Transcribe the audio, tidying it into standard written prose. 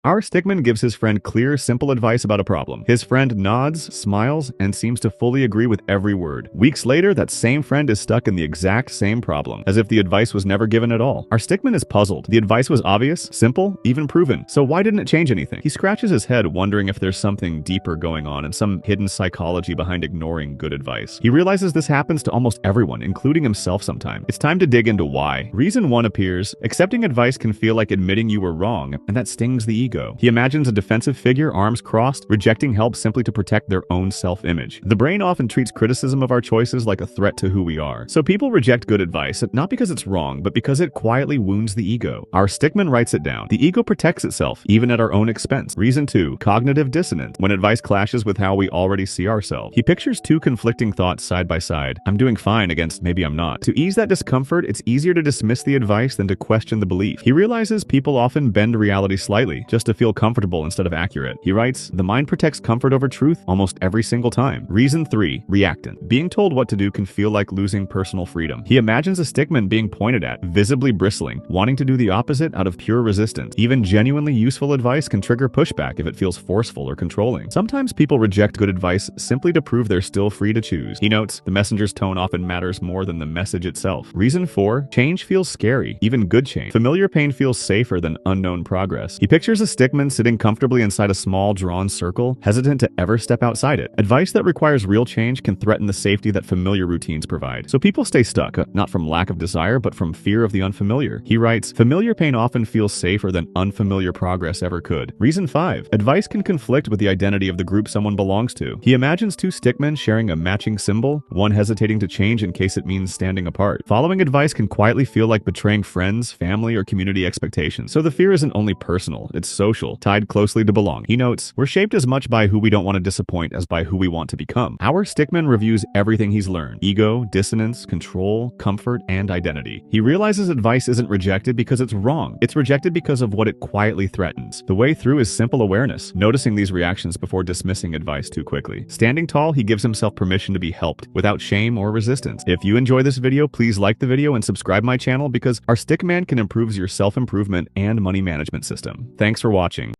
Our stickman gives his friend clear, simple advice about a problem. His friend nods, smiles, and seems to fully agree with every word. Weeks later, that same friend is stuck in the exact same problem, as if the advice was never given at all. Our stickman is puzzled. The advice was obvious, simple, even proven. So why didn't it change anything? He scratches his head, wondering if there's something deeper going on and some hidden psychology behind ignoring good advice. He realizes this happens to almost everyone, including himself sometimes. It's time to dig into why. Reason 1 appears: accepting advice can feel like admitting you were wrong, and that stings the ego. He imagines a defensive figure, arms crossed, rejecting help simply to protect their own self-image. The brain often treats criticism of our choices like a threat to who we are. So people reject good advice, not because it's wrong, but because it quietly wounds the ego. Our stickman writes it down. The ego protects itself, even at our own expense. Reason 2, cognitive dissonance. When advice clashes with how we already see ourselves. He pictures two conflicting thoughts side by side. I'm doing fine against maybe I'm not. To ease that discomfort, it's easier to dismiss the advice than to question the belief. He realizes people often bend reality slightly, just to feel comfortable instead of accurate. He writes, the mind protects comfort over truth almost every single time. Reason 3, reactance. Being told what to do can feel like losing personal freedom. He imagines a stickman being pointed at, visibly bristling, wanting to do the opposite out of pure resistance. Even genuinely useful advice can trigger pushback if it feels forceful or controlling. Sometimes people reject good advice simply to prove they're still free to choose. He notes, the messenger's tone often matters more than the message itself. Reason 4, change feels scary, even good change. Familiar pain feels safer than unknown progress. He pictures a stickman sitting comfortably inside a small, drawn circle, hesitant to ever step outside it. Advice that requires real change can threaten the safety that familiar routines provide. So people stay stuck, not from lack of desire, but from fear of the unfamiliar. He writes, familiar pain often feels safer than unfamiliar progress ever could. Reason 5, advice can conflict with the identity of the group someone belongs to. He imagines two stickmen sharing a matching symbol, one hesitating to change in case it means standing apart. Following advice can quietly feel like betraying friends, family, or community expectations. So the fear isn't only personal, it's social, tied closely to belong. He notes, we're shaped as much by who we don't want to disappoint as by who we want to become. Our stickman reviews everything he's learned: ego, dissonance, control, comfort, and identity. He realizes advice isn't rejected because it's wrong. It's rejected because of what it quietly threatens. The way through is simple awareness, noticing these reactions before dismissing advice too quickly. Standing tall, he gives himself permission to be helped, without shame or resistance. If you enjoy this video, please like the video and subscribe my channel, because our stickman can improve your self-improvement and money management system. Thanks for watching.